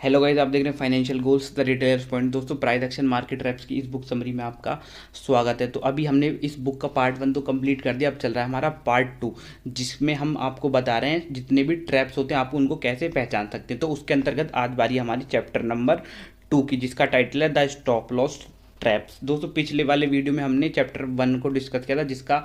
Hello guys, आप देख रहे हैं financial goals the retailers point. दोस्तों, प्राइस एक्शन मार्केट रैप्स की इस बुक समरी में आपका स्वागत है। तो अभी हमने इस बुक का पार्ट 1 तो कंप्लीट कर दिया। अब चल रहा है हमारा पार्ट 2, जिसमें हम आपको बता रहे हैं जितने भी ट्रैप्स होते हैं आप उनको कैसे पहचान सकते हैं। तो उसके अंतर्गत आज बारी हमारी चैप्टर नंबर 2 की, जिसका टाइटल है द स्टॉप लॉस ट्रैप्स। दोस्तों, पिछले वाले वीडियो में हमने चैप्टर 1 को डिस्कस किया था, जिसका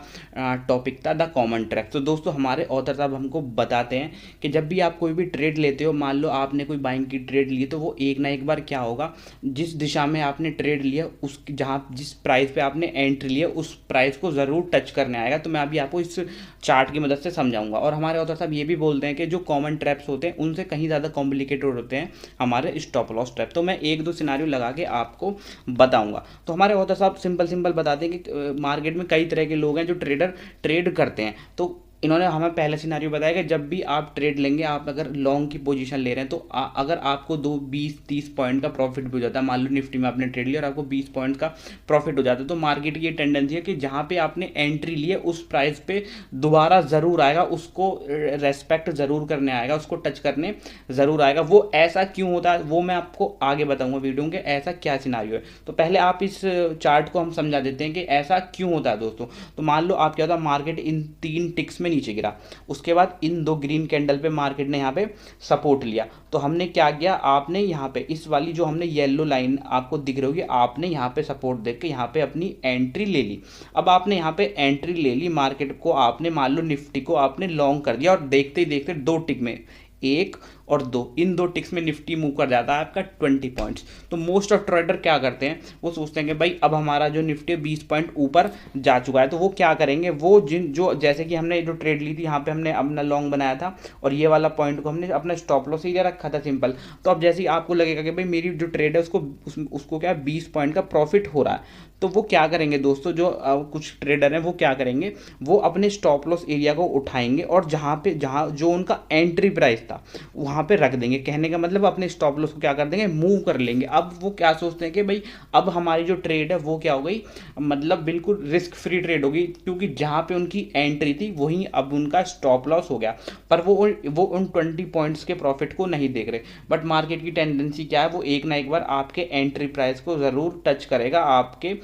टॉपिक था द कॉमन ट्रैप। तो दोस्तों, हमारे ऑथर साहब हमको बताते हैं कि जब भी आप कोई भी ट्रेड लेते हो, मान लो आपने कोई बाइंग की ट्रेड ली, तो वो एक ना एक बार क्या होगा, जिस दिशा में आपने ट्रेड लिया उस जहाँ जिस प्राइस पे आपने एंट्री लिया उस प्राइस को ज़रूर टच करने आएगा। तो मैं अभी आपको इस चार्ट की मदद से समझाऊंगा। और हमारे ऑथर साहब ये भी बोलते हैं कि जो कॉमन ट्रैप्स होते हैं उनसे कहीं ज़्यादा कॉम्प्लिकेटेड होते हैं हमारे स्टॉप लॉस ट्रैप। तो मैं एक दो सिनारियो लगा के आपको बताऊंगा। तो हमारे ऑथर साहब सिंपल सिंपल बताते हैं कि मार्केट में कई तरह के लोग हैं जो ट्रेड करते हैं। तो इन्होंने हमें पहला सिनारियो बताया कि जब भी आप ट्रेड लेंगे, आप अगर लॉन्ग की पोजीशन ले रहे हैं, तो अगर आपको 20-30 पॉइंट का प्रॉफिट भी हो जाता है, मान लो निफ्टी में आपने ट्रेड लिया और आपको 20 पॉइंट का प्रॉफिट हो जाता है, तो मार्केट की ये टेंडेंसी है कि जहाँ पे आपने एंट्री ली है उस प्राइस पे दोबारा ज़रूर आएगा, उसको रेस्पेक्ट ज़रूर करने आएगा, उसको टच करने ज़रूर आएगा। वो ऐसा क्यों होता है वो मैं आपको आगे बताऊंगा वीडियो में, ऐसा क्या सिनारियो है। तो पहले आप इस चार्ट को हम समझा देते हैं कि ऐसा क्यों होता है दोस्तों। तो मान लो आप क्या होता है, मार्केट इन 3 टिक्स में नीचे गिरा, उसके बाद इन 2 ग्रीन कैंडल पे मार्केट ने यहाँ पे सपोर्ट लिया। तो हमने क्या किया, आपने यहाँ पे इस वाली जो हमने येलो लाइन आपको दिख रही होगी, आपने यहाँ पे सपोर्ट देख के यहाँ पे अपनी एंट्री ले ली। अब आपने यहाँ पे एंट्री ले ली, मार्केट को आपने मान लो निफ्टी को आपने लॉन्ग कर दिया, और देखते ही देखते 2 टिक में 1 और 2, इन 2 टिक्स में निफ्टी मूव कर जाता है आपका 20 पॉइंट्स। तो मोस्ट ऑफ ट्रेडर क्या करते हैं, वो सोचते हैं कि भाई अब हमारा जो निफ्टी 20 पॉइंट ऊपर जा चुका है। तो वो क्या करेंगे, वो जो जैसे कि हमने जो ट्रेड ली थी, यहाँ पे हमने अपना लॉन्ग बनाया था और ये वाला पॉइंट को हमने अपना स्टॉप लॉस एरिया रखा था सिंपल। तो अब जैसे ही आपको लगेगा कि भाई मेरी जो ट्रेड है उसको क्या 20 पॉइंट का प्रॉफिट हो रहा है, तो वो क्या करेंगे दोस्तों, जो कुछ ट्रेडर हैं वो क्या करेंगे, वो अपने स्टॉप लॉस एरिया को उठाएंगे और जहाँ जो उनका एंट्री प्राइस था वहाँ पे रख देंगे। कहने का मतलब अपने स्टॉप लॉस को क्या कर देंगे, मूव कर लेंगे। अब वो क्या सोचते हैं कि भाई अब हमारी जो ट्रेड है वो क्या हो गई, मतलब बिल्कुल रिस्क फ्री ट्रेड होगी, क्योंकि जहाँ पे उनकी एंट्री थी वहीं अब उनका स्टॉप लॉस हो गया। पर वो उन 20 पॉइंट्स के प्रॉफिट को नहीं देख रहे। बट मार्केट की टेंडेंसी क्या है, वो एक ना एक बार आपके एंट्री प्राइस को ज़रूर टच करेगा। आपके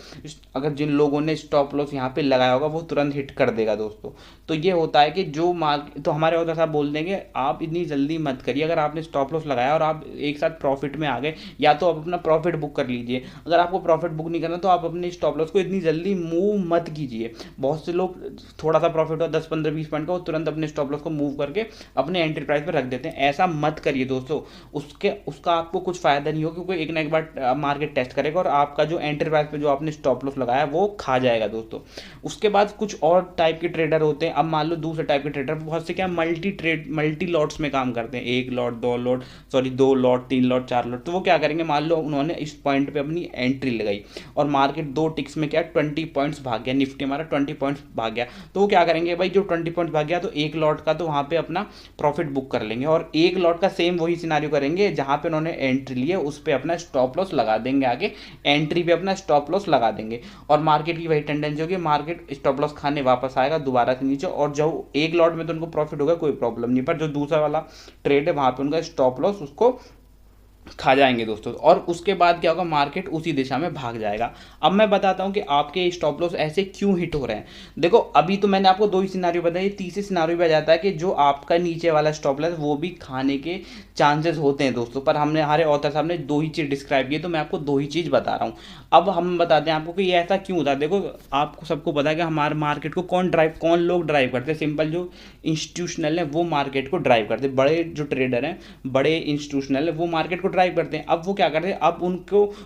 अगर जिन लोगों ने स्टॉप लॉस यहाँ पे लगाया होगा वो तुरंत हिट कर देगा दोस्तों। तो ये होता है कि जो तो हमारे ऑथर साहब बोल देंगे आप इतनी जल्दी मत करिए। अगर आपने स्टॉप लॉस लगाया और आप एक साथ प्रॉफिट में आ गए, या तो आप अपना प्रॉफिट बुक कर लीजिए। अगर आपको प्रॉफिट बुक नहीं करना तो आप अपने स्टॉप लॉस को इतनी जल्दी मूव मत कीजिए। बहुत से लोग थोड़ा सा प्रॉफिट हो 10-15-20 पॉइंट का, वो तुरंत अपने स्टॉप लॉस को मूव करके अपने एंट्री प्राइस पर रख देते हैं। ऐसा मत करिए दोस्तों, उसका आपको कुछ फायदा नहीं हो, क्योंकि एक ना एक बार मार्केट टेस्ट करेगा और आपका जो एंट्री प्राइस पे जो आपने स्टॉप लॉस लगाया वो खा जाएगा दोस्तों। उसके बाद कुछ और टाइप के ट्रेडर होते हैं। अब मान लो दूसरे टाइप के ट्रेडर बहुत से क्या मल्टी लॉट्स में काम करते हैं, 1 lot 2 lot, sorry 2 lot 3 lot 4 lot. तो वो क्या करेंगे, मान लो उन्होंने इस पॉइंट पे अपनी एंट्री लगाई और मार्केट 2 टिक्स में क्या 20 पॉइंट्स भाग गया, निफ्टी हमारा 20 पॉइंट्स भाग गया। तो वो क्या करेंगे भाई, जो 20 पॉइंट्स भाग गया तो 1 लॉट का तो वहाँ पे अपना प्रॉफिट बुक कर लेंगे, और 1 लॉट का सेम वही सिनारियो करेंगे जहाँ पे उन्होंने एंट्री ली है उस पर अपना स्टॉप लॉस लगा देंगे, आगे एंट्री पे अपना स्टॉप लॉस लगा देंगे। और मार्केट की वही टेंडेंसी होगी, मार्केट स्टॉप लॉस खाने वापस आएगा दोबारा से नीचे, और जो 1 लॉट में तो उनको प्रॉफिट होगा कोई प्रॉब्लम नहीं, पर जो दूसरा वाला ट्रेड है वहां पे उनका स्टॉप लॉस उसको खा जाएंगे दोस्तों। और उसके बाद क्या होगा, मार्केट उसी दिशा में भाग जाएगा। अब मैं बताता हूं कि आपके स्टॉप लॉस ऐसे क्यों हिट हो रहे हैं। देखो, अभी तो मैंने आपको 2 ही सिनारियो बताए, तीसरे सिनारियो पे आ जाता है कि जो आपका नीचे वाला स्टॉप लॉस वो भी खाने के चांसेस होते हैं दोस्तों। पर हमारे ऑथर साहब ने 2 ही चीज़ डिस्क्राइब की, तो मैं आपको 2 ही चीज़ बता रहा हूँ। अब हम बताते हैं आपको कि ये ऐसा क्यों होता है। देखो, आपको सबको पता है कि हमारे मार्केट को कौन लोग ड्राइव करते हैं। सिंपल, जो इंस्टीट्यूशनल है वो मार्केट को ड्राइव करते हैं। बड़े जो ट्रेडर हैं, बड़े इंस्टीट्यूशनल है, वो मार्केट को ड्राइव करते हैं। अब वो क्या करते हैं, अब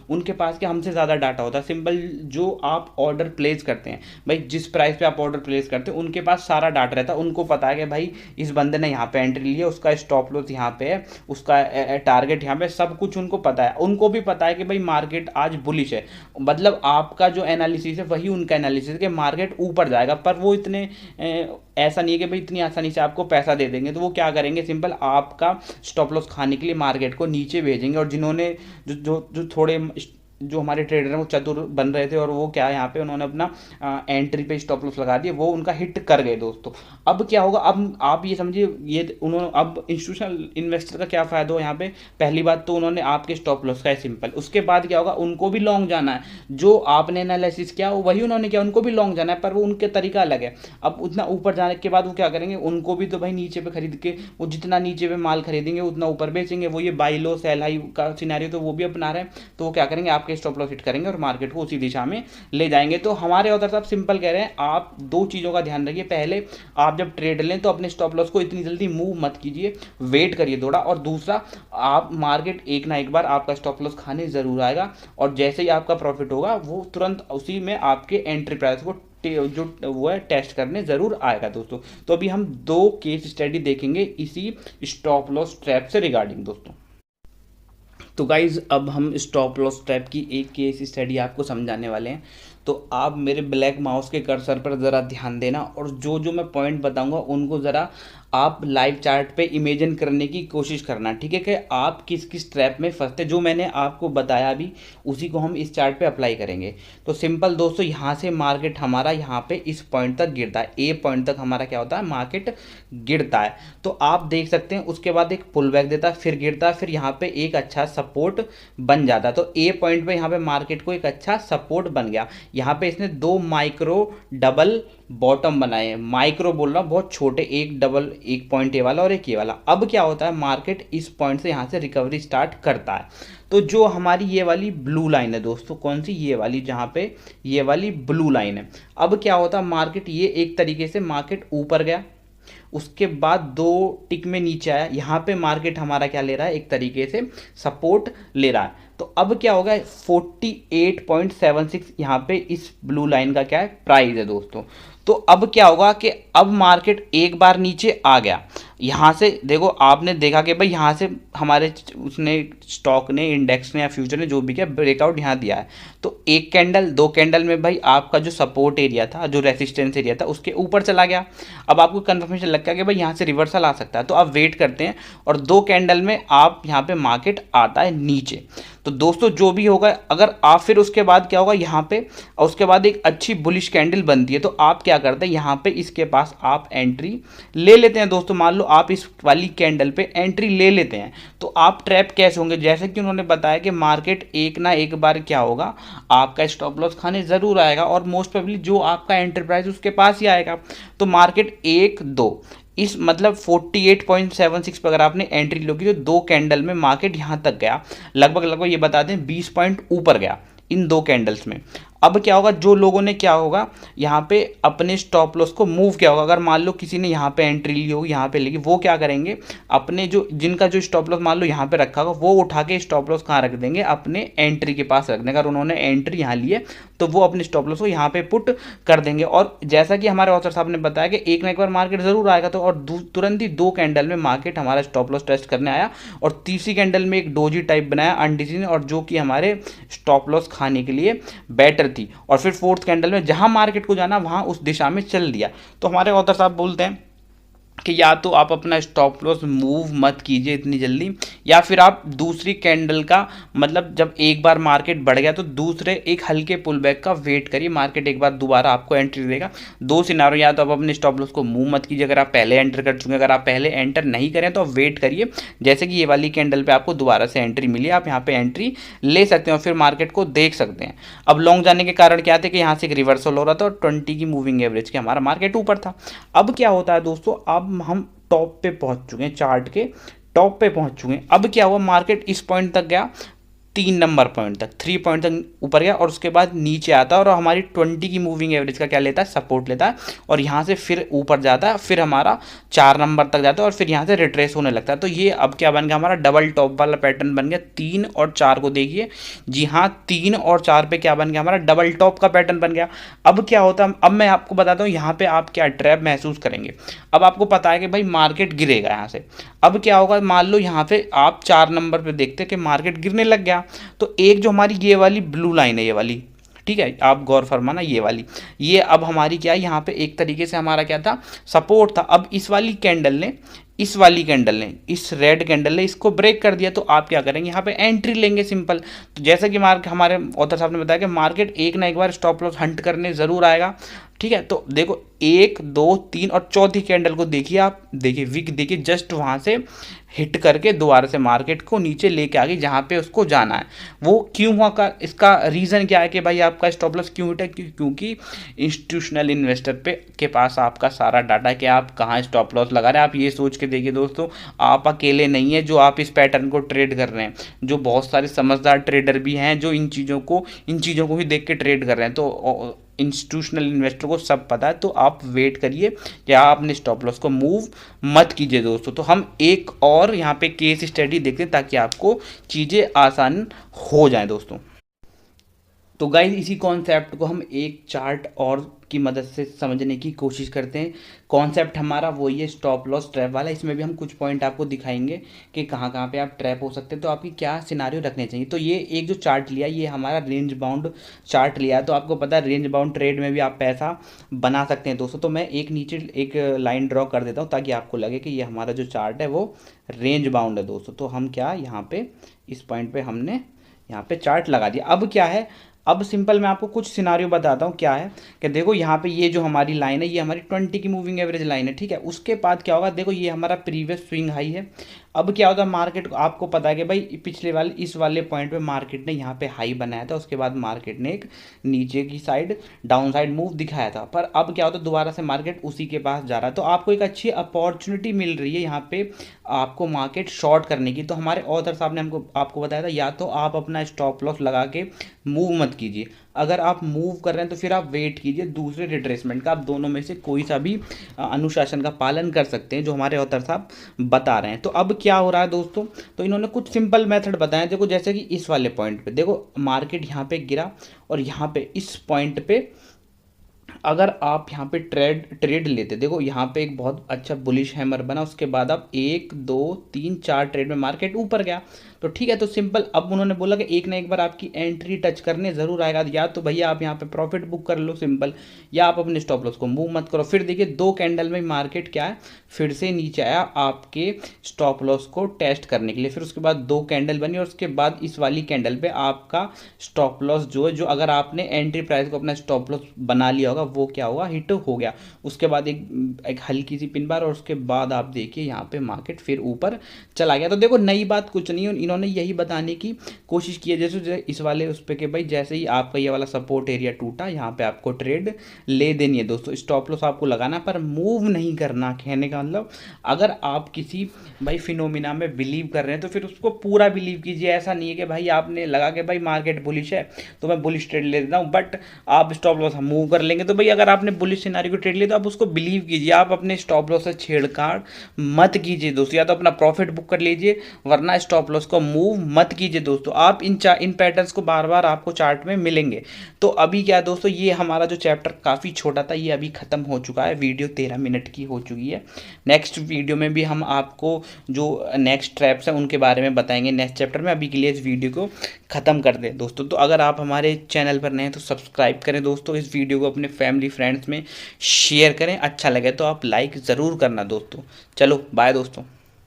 उनके पास क्या हमसे ज़्यादा डाटा होता है। सिंपल, जो आप ऑर्डर प्लेस करते हैं, भाई जिस प्राइस पे आप ऑर्डर प्लेस करते हैं उनके पास सारा डाटा रहता है। उनको पता है कि भाई इस बंदे ने यहाँ पे एंट्री ली है, उसका स्टॉप लॉस यहाँ पे है, उसका टारगेट यहाँ पे, सब कुछ उनको पता है। उनको भी पता है कि भाई मार्केट आज बुलिश है। मतलब आपका जो एनालिसिस है वही उनका एनालिसिस है कि मार्केट ऊपर जाएगा। पर वो इतने ऐसा नहीं है कि भाई इतनी आसानी से आपको पैसा दे देंगे। तो वो क्या करेंगे, सिंपल आपका स्टॉप लॉस खाने के लिए मार्केट को नीचे भेजेंगे। और जिन्होंने जो थोड़े जो हमारे ट्रेडर हैं वो चतुर बन रहे थे और वो क्या है यहाँ पे उन्होंने अपना एंट्री पे स्टॉप लॉस लगा दिया, वो उनका हिट कर गए दोस्तों। अब क्या होगा, अब आप ये समझिए, ये उन्होंने अब इंस्टीट्यूशनल इन्वेस्टर का क्या फ़ायदा हो यहाँ पे, पहली बात तो उन्होंने आपके स्टॉप लॉस का है सिंपल, उसके बाद क्या होगा, उनको भी लॉन्ग जाना है, जो आपने एनालिसिस किया वही उन्होंने किया, उनको भी लॉन्ग जाना है, पर वो उनके तरीका अलग है। अब उतना ऊपर जाने के बाद वो क्या करेंगे, उनको भी तो भाई नीचे पे खरीद के, वो जितना नीचे पे माल खरीदेंगे उतना ऊपर बेचेंगे, वो ये बाई लो सेल हाई का सिनेरियो तो वो भी अपना रहे हैं, तो वो क्या करेंगे, आपके स्टॉप लॉस हिट करेंगे और मार्केट को उसी दिशा में ले जाएंगे। तो हमारे ऑथर साहब सिंपल कह रहे हैं, आप दो चीज़ों का ध्यान रखिए, पहले आप जब ट्रेड लें तो अपने स्टॉप लॉस को इतनी जल्दी मूव मत कीजिए, वेट करिए थोड़ा, और दूसरा आप मार्केट एक ना एक बार आपका स्टॉप लॉस खाने ज़रूर आएगा, और जैसे ही आपका प्रॉफिट होगा वो तुरंत उसी में आपके एंट्री प्राइस को जो वो है टेस्ट करने ज़रूर आएगा दोस्तों। तो अभी हम दो केस स्टडी देखेंगे इसी स्टॉप लॉस ट्रैप से रिगार्डिंग दोस्तों। तो गाइज़ अब हम स्टॉप लॉस ट्रैप की एक केस स्टडी आपको समझाने वाले हैं, तो आप मेरे ब्लैक माउस के कर्सर पर ज़रा ध्यान देना, और जो जो मैं पॉइंट बताऊंगा उनको ज़रा आप लाइव चार्ट पे इमेजिन करने की कोशिश करना, ठीक है, कि आप किस किस ट्रैप में फंसते, जो मैंने आपको बताया अभी उसी को हम इस चार्ट पे अप्लाई करेंगे। तो सिंपल दोस्तों, यहाँ से मार्केट हमारा यहाँ पे इस पॉइंट तक गिरता है, ए पॉइंट तक हमारा क्या होता है, मार्केट गिरता है, तो आप देख सकते हैं उसके बाद एक पुल बैक देता है, फिर गिरता है, फिर यहाँ पे एक अच्छा सपोर्ट बन जाता है। तो ए पॉइंट पे यहाँ पे मार्केट को एक अच्छा सपोर्ट बन गया, यहाँ पे इसने दो माइक्रो डबल बॉटम बनाए हैं, माइक्रो बोल रहा हूँ बहुत छोटे, एक डबल, एक पॉइंट ए वाला और एक ये वाला। अब क्या होता है, मार्केट इस पॉइंट से यहाँ से रिकवरी स्टार्ट करता है, तो जो हमारी ये वाली ब्लू लाइन है दोस्तों, कौन सी, ये वाली, जहाँ पे ये वाली ब्लू लाइन है, अब क्या होता है, मार्केट ये एक तरीके से मार्केट ऊपर गया, उसके बाद दो टिक में नीचे आया, यहाँ पे मार्केट हमारा क्या ले रहा है, एक तरीके से सपोर्ट ले रहा है। तो अब क्या होगा, 48.76 यहाँ पे इस ब्लू लाइन का क्या है, प्राइस है दोस्तों। तो अब क्या होगा कि अब मार्केट एक बार नीचे आ गया, यहाँ से देखो, आपने देखा कि भाई यहाँ से हमारे उसने स्टॉक ने, इंडेक्स ने या फ्यूचर ने जो भी किया, ब्रेकआउट यहाँ दिया है, तो एक कैंडल दो कैंडल में भाई आपका जो सपोर्ट एरिया था, जो रेसिस्टेंस एरिया था, उसके ऊपर चला गया। अब आपको कन्फर्मेशन लग गया कि भाई यहाँ से रिवर्सल आ सकता है, तो आप वेट करते हैं, और दो कैंडल में आप यहाँ पे मार्केट आता है नीचे। तो दोस्तों जो भी होगा, अगर आप फिर उसके बाद क्या होगा, यहाँ पे और उसके बाद एक अच्छी बुलिश कैंडल बनती है, तो आप क्या करते हैं, यहाँ पे इसके पास आप एंट्री ले लेते हैं दोस्तों। मान लो आप इस वाली कैंडल पे एंट्री ले लेते हैं, तो आप ट्रैप कैसे होंगे, जैसे कि उन्होंने बताया कि मार्केट एक ना एक बार क्या होगा, आपका स्टॉप लॉस खाने ज़रूर आएगा, और मोस्ट प्रोबेबली जो आपका एंट्री प्राइस उसके पास ही आएगा। तो मार्केट एक दो इस मतलब 48.76 पर अगर आपने एंट्री लोगी, तो दो कैंडल में मार्केट यहाँ तक गया, लगभग ये बता दें 20 पॉइंट ऊपर गया इन दो कैंडल्स में। अब क्या होगा, जो लोगों ने क्या होगा, यहाँ पे अपने स्टॉप लॉस को मूव किया होगा, अगर मान लो किसी ने यहाँ पे एंट्री ली होगी, यहाँ पे लेगी, वो क्या करेंगे, अपने जो जिनका जो स्टॉप लॉस मान लो यहाँ पे रखा होगा, वो उठा के स्टॉप लॉस कहाँ रख देंगे, अपने एंट्री के पास रख देंगे। अगर उन्होंने एंट्री यहाँ ली है तो वो अपने स्टॉप लॉस को यहाँ पे पुट कर देंगे। और जैसा कि हमारे ऑथर साहब ने बताया कि एक ना एक बार मार्केट जरूर आएगा, तो और तुरंत ही दो कैंडल में मार्केट हमारा स्टॉप लॉस टेस्ट करने आया, और तीसरी कैंडल में एक डोजी टाइप बनाया अनडिसीजन, और जो कि हमारे स्टॉप लॉस खाने के लिए बेटर थी, और फिर फोर्थ कैंडल में जहां मार्केट को जाना वहां उस दिशा में चल दिया। तो हमारे ऑथर साहब बोलते हैं कि या तो आप अपना स्टॉप लॉस मूव मत कीजिए इतनी जल्दी, या फिर आप दूसरी कैंडल का मतलब जब एक बार मार्केट बढ़ गया तो दूसरे एक हल्के पुल बैक का वेट करिए, मार्केट एक बार दोबारा आपको एंट्री देगा। दो सिनारो, या तो आप अपने स्टॉप लॉस को मूव मत कीजिए अगर आप पहले एंटर कर चुके हैं, अगर आप पहले एंटर नहीं करें तो आप वेट करिए, जैसे कि ये वाली कैंडल पर आपको दोबारा से एंट्री मिली, आप यहाँ पर एंट्री ले सकते हैं और फिर मार्केट को देख सकते हैं। अब लॉन्ग जाने के कारण क्या थे कि यहाँ से एक रिवर्सल हो रहा था और 20 की मूविंग एवरेज के हमारा मार्केट ऊपर था। अब क्या होता है दोस्तों, अब हम टॉप पे पहुंच चुके हैं, चार्ट के टॉप पे पहुंच चुके हैं। अब क्या हुआ, मार्केट इस पॉइंट तक गया, 3 नंबर पॉइंट तक, 3 पॉइंट तक ऊपर गया, और उसके बाद नीचे आता है और हमारी 20 की मूविंग एवरेज का क्या लेता है, सपोर्ट लेता है, और यहाँ से फिर ऊपर जाता है, फिर हमारा 4 नंबर तक जाता है, और फिर यहाँ से रिट्रेस होने लगता है। तो ये अब क्या बन गया, हमारा डबल टॉप वाला पैटर्न बन गया। 3 और 4 को देखिए, जी हाँ, 3 और 4 पे क्या बन गया, हमारा डबल टॉप का पैटर्न बन गया। अब क्या होता है, अब मैं आपको बताता हूँ यहाँ पे आप क्या ट्रैप महसूस करेंगे। अब आपको पता है कि भाई मार्केट गिरेगा यहाँ से, अब क्या होगा, मान लो यहाँ पे आप 4 नंबर पे देखते हैं कि मार्केट गिरने लग गया, तो एक जो हमारी ये वाली ब्लू लाइन है, ये वाली, ठीक है, आप गौर फरमाना, ये वाली, ये अब हमारी क्या है, यहाँ पे एक तरीके से हमारा क्या था, सपोर्ट था। अब इस वाली कैंडल ने इस वाली कैंडल ने, इस रेड कैंडल ने इसको ब्रेक कर दिया, तो आप क्या करेंगे, यहाँ पे एंट्री लेंगे सिंपल। तो जैसा कि हमारे ऑथर साहब ने बताया कि मार्केट एक ना एक बार स्टॉप लॉस हंट करने ज़रूर आएगा। ठीक है, तो देखो 1 2 3 और चौथी कैंडल को देखिए, आप देखिए विक देखिए, जस्ट वहाँ से हिट करके दोबारा से मार्केट को नीचे लेके आ गई जहाँ पे उसको जाना है। वो क्यों हुआ का, इसका रीज़न क्या है कि भाई आपका स्टॉप लॉस क्यों हिटा, क्योंकि इंस्टीट्यूशनल इन्वेस्टर के पास आपका सारा डाटा है कि आप कहाँ स्टॉप लॉस लगा रहे हैं। आप ये सोच के देखिए दोस्तों, आप अकेले नहीं है जो आप इस पैटर्न को ट्रेड कर रहे हैं, जो बहुत सारे समझदार ट्रेडर भी हैं जो इन चीज़ों को ही देख के ट्रेड कर रहे हैं। तो इंस्टीट्यूशनल इन्वेस्टर को सब पता है, तो आप वेट करिए या आप अपने स्टॉप लॉस को मूव मत कीजिए दोस्तों। तो हम एक और यहाँ पे केस स्टडी देखते हैं ताकि आपको चीज़ें आसान हो जाएं दोस्तों। तो गाइस इसी कॉन्सेप्ट को हम एक चार्ट और की मदद से समझने की कोशिश करते हैं। कॉन्सेप्ट हमारा वही है, स्टॉप लॉस ट्रैप वाला। इसमें भी हम कुछ पॉइंट आपको दिखाएंगे कि कहाँ कहाँ पे आप ट्रैप हो सकते हैं, तो आपकी क्या सिनारियो रखने चाहिए। तो ये एक जो चार्ट लिया, ये हमारा रेंज बाउंड चार्ट लिया है। तो आपको पता है रेंज बाउंड ट्रेड में भी आप पैसा बना सकते हैं दोस्तों। तो मैं एक नीचे एक लाइन ड्रॉ कर देता हूँ ताकि आपको लगे कि ये हमारा जो चार्ट है वो रेंज बाउंड है दोस्तों। तो हम क्या यहाँ पे इस पॉइंट पे हमने यहाँ पे चार्ट लगा दिया। अब क्या है, अब सिंपल मैं आपको कुछ सिनारियो बताता हूँ क्या है कि देखो यहाँ पे ये जो हमारी लाइन है, ये हमारी 20 की मूविंग एवरेज लाइन है। ठीक है, उसके बाद क्या होगा, देखो ये हमारा प्रीवियस स्विंग हाई है। अब क्या होता है, मार्केट को आपको पता है कि भाई पिछले वाले इस वाले पॉइंट पे मार्केट ने यहाँ पे हाई बनाया था, उसके बाद मार्केट ने एक नीचे की साइड डाउन साइड मूव दिखाया था। पर अब क्या होता है, दोबारा से मार्केट उसी के पास जा रहा है। तो आपको एक अच्छी अपॉर्चुनिटी मिल रही है यहाँ पे आपको मार्केट शॉर्ट करने की। तो हमारे ऑथर साहब ने हमको आपको बताया था, या तो आप अपना स्टॉप लॉस लगा के मूव मत कीजिए, अगर आप मूव कर रहे हैं तो फिर आप वेट कीजिए दूसरे रिट्रेसमेंट का। आप दोनों में से कोई सा भी अनुशासन का पालन कर सकते हैं जो हमारे ऑथर साहब बता रहे हैं। तो अब क्या हो रहा है दोस्तों, तो इन्होंने कुछ सिंपल मेथड बताए। देखो जैसे कि इस वाले पॉइंट पे देखो मार्केट यहाँ पे गिरा और यहाँ पे इस पॉइंट पे अगर आप यहाँ पे ट्रेड लेते, देखो यहाँ पे एक बहुत अच्छा बुलिश हैमर बना, उसके बाद आप 1 2 3 4 ट्रेड में मार्केट ऊपर गया। तो ठीक है, तो सिंपल अब उन्होंने बोला कि एक ना एक बार आपकी एंट्री टच करने ज़रूर आएगा, या तो भैया आप यहाँ पे प्रॉफिट बुक कर लो सिंपल, या आप अपने स्टॉप लॉस को मूव मत करो। फिर देखिए 2 कैंडल में मार्केट क्या है, फिर से नीचे आया आपके स्टॉप लॉस को टेस्ट करने के लिए। फिर उसके बाद 2 कैंडल बनी और उसके बाद इस वाली कैंडल पे आपका स्टॉप लॉस जो है, जो अगर आपने एंट्री प्राइस को अपना स्टॉप लॉस बना लिया होगा, वो क्या होगा, हिट हो गया। उसके बाद एक हल्की सी पिन बार और उसके बाद आप देखिए यहाँ पे मार्केट फिर ऊपर चला गया। तो देखो नई बात कुछ नहीं है, इन्होंने यही बताने की कोशिश की है। जैसे इस वाले उस पे कि भाई जैसे ही आपका ये वाला सपोर्ट एरिया टूटा, यहाँ पे आपको ट्रेड ले देनी है दोस्तों, स्टॉप लॉस आपको लगाना पर मूव नहीं करना। कहने का मतलब अगर आप किसी भाई फिनोमिना में बिलीव कर रहे हैं तो फिर उसको पूरा बिलीव कीजिए। ऐसा नहीं है कि भाई आपने लगा के भाई मार्केट बुलिश है तो मैं बुलिश ट्रेड ले देता हूँ, बट आप स्टॉप लॉस मूव कर लेंगे। तो भाई अगर आपने बुलिश सिनारी को ट्रेड लिया तो आप उसको बिलीव कीजिए, आप अपने स्टॉप लॉस से छेड़छाड़ मत कीजिए दोस्तों, या तो अपना प्रॉफिट बुक कर लीजिए वरना स्टॉप लॉस को मूव मत कीजिए दोस्तों। आप इन पैटर्न्स को बार बार आपको चार्ट में मिलेंगे। तो अभी क्या दोस्तों, ये हमारा जो चैप्टर काफ़ी छोटा था ये अभी ख़त्म हो चुका है, वीडियो 13 मिनट की हो चुकी है। नेक्स्ट वीडियो में भी हम आपको जो नेक्स्ट ट्रैप्स हैं उनके बारे में बताएंगे नेक्स्ट चैप्टर में। अभी के लिए इस वीडियो को ख़त्म कर दें दोस्तों। तो अगर आप हमारे चैनल पर नए हैं तो सब्सक्राइब करें दोस्तों, इस वीडियो को अपने फैमिली फ्रेंड्स में शेयर करें, अच्छा लगे तो आप लाइक ज़रूर करना दोस्तों। चलो बाय दोस्तों।